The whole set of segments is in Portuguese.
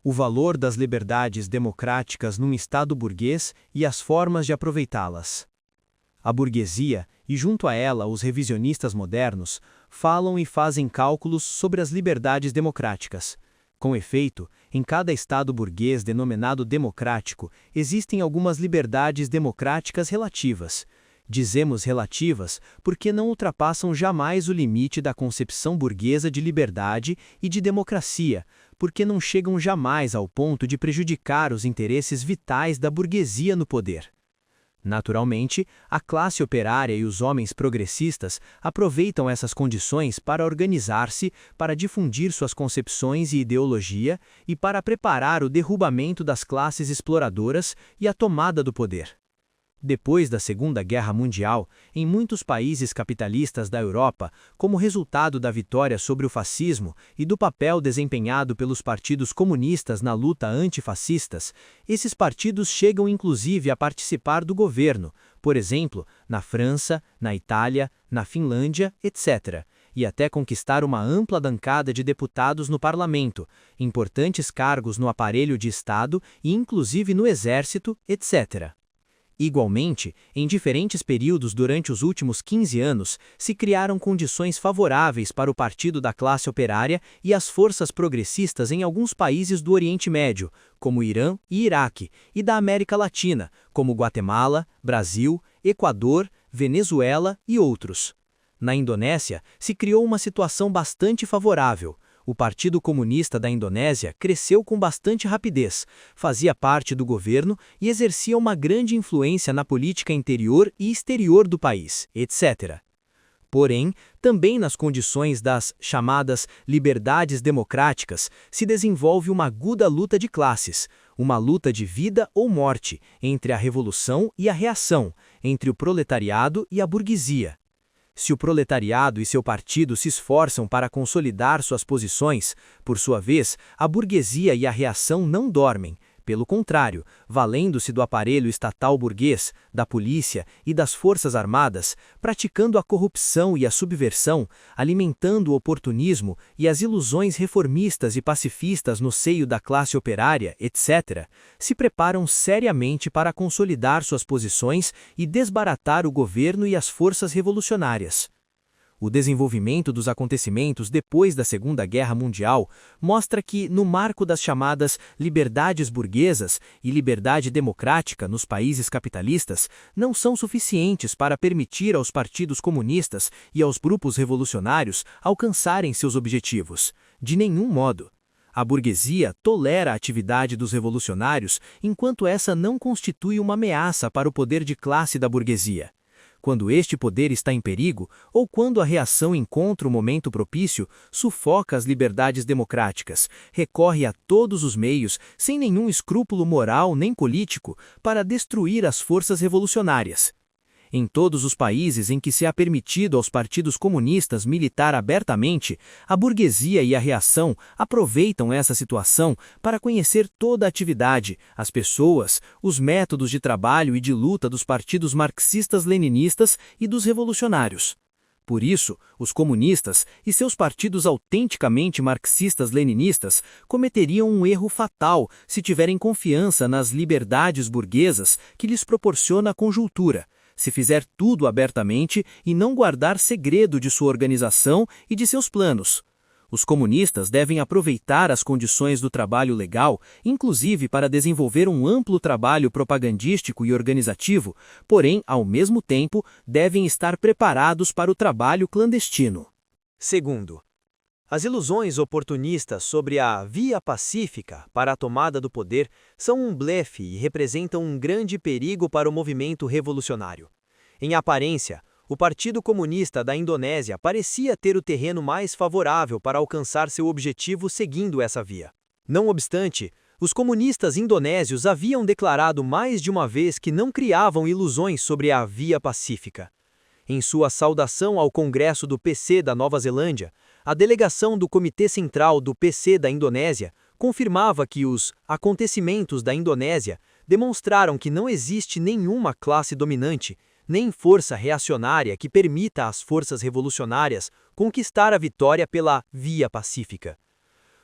o valor das liberdades democráticas num Estado burguês e as formas de aproveitá-las. A burguesia, e junto a ela os revisionistas modernos, falam e fazem cálculos sobre as liberdades democráticas. Com efeito, em cada Estado burguês denominado democrático, existem algumas liberdades democráticas relativas. Dizemos relativas porque não ultrapassam jamais o limite da concepção burguesa de liberdade e de democracia, porque não chegam jamais ao ponto de prejudicar os interesses vitais da burguesia no poder. Naturalmente, a classe operária e os homens progressistas aproveitam essas condições para organizar-se, para difundir suas concepções e ideologia e para preparar o derrubamento das classes exploradoras e a tomada do poder. Depois da Segunda Guerra Mundial, em muitos países capitalistas da Europa, como resultado da vitória sobre o fascismo e do papel desempenhado pelos partidos comunistas na luta antifascistas, esses partidos chegam inclusive a participar do governo, por exemplo, na França, na Itália, na Finlândia, etc., e até conquistar uma ampla bancada de deputados no parlamento, importantes cargos no aparelho de Estado e inclusive no exército, etc. Igualmente, em diferentes períodos durante os últimos 15 anos, se criaram condições favoráveis para o partido da classe operária e as forças progressistas em alguns países do Oriente Médio, como Irã e Iraque, e da América Latina, como Guatemala, Brasil, Equador, Venezuela e outros. Na Indonésia, se criou uma situação bastante favorável. O Partido Comunista da Indonésia cresceu com bastante rapidez, fazia parte do governo e exercia uma grande influência na política interior e exterior do país, etc. Porém, também nas condições das chamadas liberdades democráticas, se desenvolve uma aguda luta de classes, uma luta de vida ou morte, entre a revolução e a reação, entre o proletariado e a burguesia. Se o proletariado e seu partido se esforçam para consolidar suas posições, por sua vez, a burguesia e a reação não dormem. Pelo contrário, valendo-se do aparelho estatal burguês, da polícia e das forças armadas, praticando a corrupção e a subversão, alimentando o oportunismo e as ilusões reformistas e pacifistas no seio da classe operária, etc., se preparam seriamente para consolidar suas posições e desbaratar o governo e as forças revolucionárias. O desenvolvimento dos acontecimentos depois da Segunda Guerra Mundial mostra que, no marco das chamadas liberdades burguesas e liberdade democrática nos países capitalistas, não são suficientes para permitir aos partidos comunistas e aos grupos revolucionários alcançarem seus objetivos. De nenhum modo. A burguesia tolera a atividade dos revolucionários enquanto essa não constitui uma ameaça para o poder de classe da burguesia. Quando este poder está em perigo, ou quando a reação encontra o momento propício, sufoca as liberdades democráticas, recorre a todos os meios, sem nenhum escrúpulo moral nem político, para destruir as forças revolucionárias. Em todos os países em que se há permitido aos partidos comunistas militar abertamente, a burguesia e a reação aproveitam essa situação para conhecer toda a atividade, as pessoas, os métodos de trabalho e de luta dos partidos marxistas-leninistas e dos revolucionários. Por isso, os comunistas e seus partidos autenticamente marxistas-leninistas cometeriam um erro fatal se tiverem confiança nas liberdades burguesas que lhes proporciona a conjuntura, se fizer tudo abertamente e não guardar segredo de sua organização e de seus planos. Os comunistas devem aproveitar as condições do trabalho legal, inclusive para desenvolver um amplo trabalho propagandístico e organizativo, porém, ao mesmo tempo, devem estar preparados para o trabalho clandestino. Segundo, as ilusões oportunistas sobre a via pacífica para a tomada do poder são um blefe e representam um grande perigo para o movimento revolucionário. Em aparência, o Partido Comunista da Indonésia parecia ter o terreno mais favorável para alcançar seu objetivo seguindo essa via. Não obstante, os comunistas indonésios haviam declarado mais de uma vez que não criavam ilusões sobre a via pacífica. Em sua saudação ao Congresso do PC da Nova Zelândia, a delegação do Comitê Central do PC da Indonésia confirmava que os acontecimentos da Indonésia demonstraram que não existe nenhuma classe dominante, nem força reacionária que permita às forças revolucionárias conquistar a vitória pela via pacífica.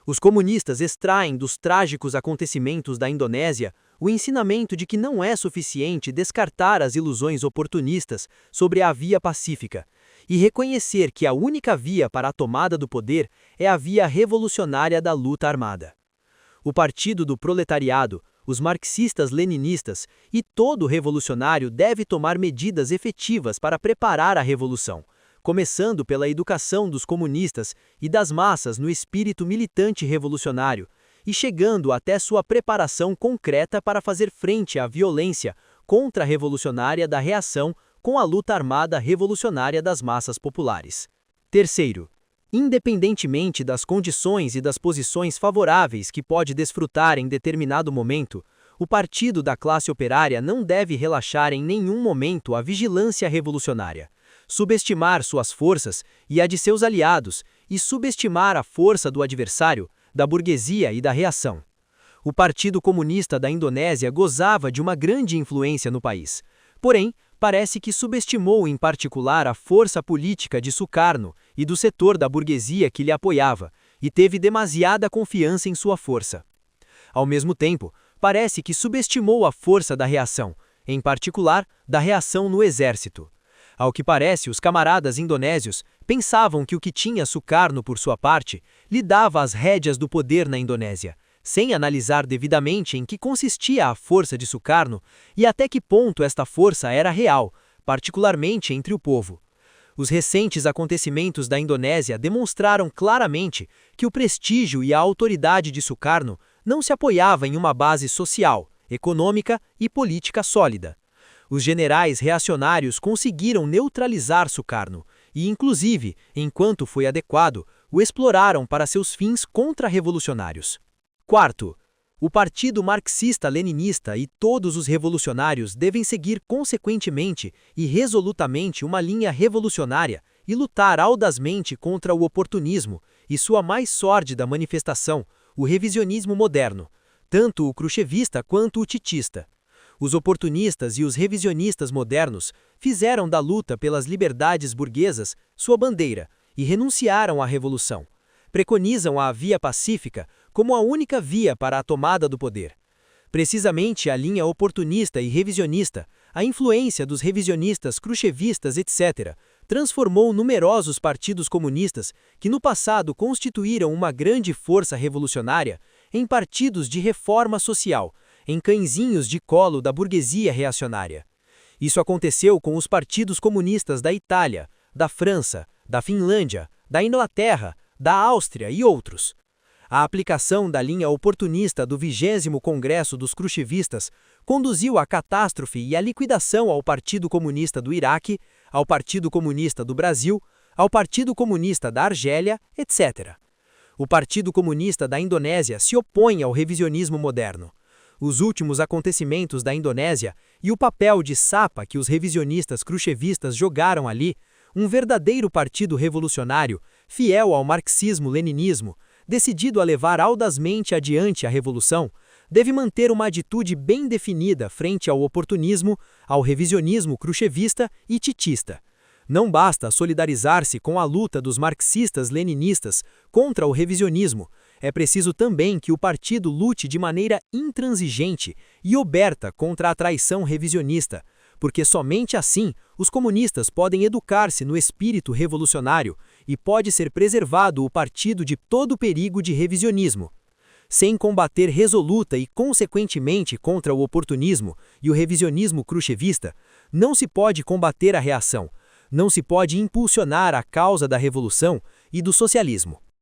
Os comunistas extraem dos trágicos acontecimentos da Indonésia o ensinamento de que não é suficiente descartar as ilusões oportunistas sobre a via pacífica e reconhecer que a única via para a tomada do poder é a via revolucionária da luta armada. O Partido do Proletariado, os marxistas-leninistas e todo revolucionário deve tomar medidas efetivas para preparar a revolução, começando pela educação dos comunistas e das massas no espírito militante revolucionário, e chegando até sua preparação concreta para fazer frente à violência contra-revolucionária da reação com a luta armada revolucionária das massas populares. Terceiro, independentemente das condições e das posições favoráveis que pode desfrutar em determinado momento, o partido da classe operária não deve relaxar em nenhum momento a vigilância revolucionária, subestimar suas forças e a de seus aliados e subestimar a força do adversário, da burguesia e da reação. O Partido Comunista da Indonésia gozava de uma grande influência no país, porém, parece que subestimou em particular a força política de Sukarno e do setor da burguesia que lhe apoiava, e teve demasiada confiança em sua força. Ao mesmo tempo, parece que subestimou a força da reação, em particular, da reação no exército. Ao que parece, os camaradas indonésios pensavam que o que tinha Sukarno por sua parte lhe dava as rédeas do poder na Indonésia, sem analisar devidamente em que consistia a força de Sukarno e até que ponto esta força era real, particularmente entre o povo. Os recentes acontecimentos da Indonésia demonstraram claramente que o prestígio e a autoridade de Sukarno não se apoiava em uma base social, econômica e política sólida. Os generais reacionários conseguiram neutralizar Sukarno e, inclusive, enquanto foi adequado, o exploraram para seus fins contra-revolucionários. Quarto, o Partido Marxista-Leninista e todos os revolucionários devem seguir consequentemente e resolutamente uma linha revolucionária e lutar audazmente contra o oportunismo e sua mais sórdida manifestação, o revisionismo moderno, tanto o khrushchevista quanto o titista. Os oportunistas e os revisionistas modernos fizeram da luta pelas liberdades burguesas sua bandeira e renunciaram à revolução. Preconizam a via pacífica como a única via para a tomada do poder. Precisamente a linha oportunista e revisionista, a influência dos revisionistas khrushchevistas, etc., transformou numerosos partidos comunistas que no passado constituíram uma grande força revolucionária em partidos de reforma social, em cãezinhos de colo da burguesia reacionária. Isso aconteceu com os partidos comunistas da Itália, da França, da Finlândia, da Inglaterra, da Áustria e outros. A aplicação da linha oportunista do 20º Congresso dos Khrushchevistas conduziu à catástrofe e à liquidação ao Partido Comunista do Iraque, ao Partido Comunista do Brasil, ao Partido Comunista da Argélia, etc. O Partido Comunista da Indonésia se opõe ao revisionismo moderno. Os últimos acontecimentos da Indonésia e o papel de sapa que os revisionistas khrushchevistas jogaram ali, um verdadeiro partido revolucionário, fiel ao marxismo-leninismo, decidido a levar audazmente adiante a revolução, deve manter uma atitude bem definida frente ao oportunismo, ao revisionismo khrushchevista e titista. Não basta solidarizar-se com a luta dos marxistas-leninistas contra o revisionismo, é preciso também que o partido lute de maneira intransigente e oberta contra a traição revisionista, porque somente assim os comunistas podem educar-se no espírito revolucionário e pode ser preservado o partido de todo perigo de revisionismo. Sem combater resoluta e consequentemente contra o oportunismo e o revisionismo khrushchevista, não se pode combater a reação, não se pode impulsionar a causa da revolução e do socialismo.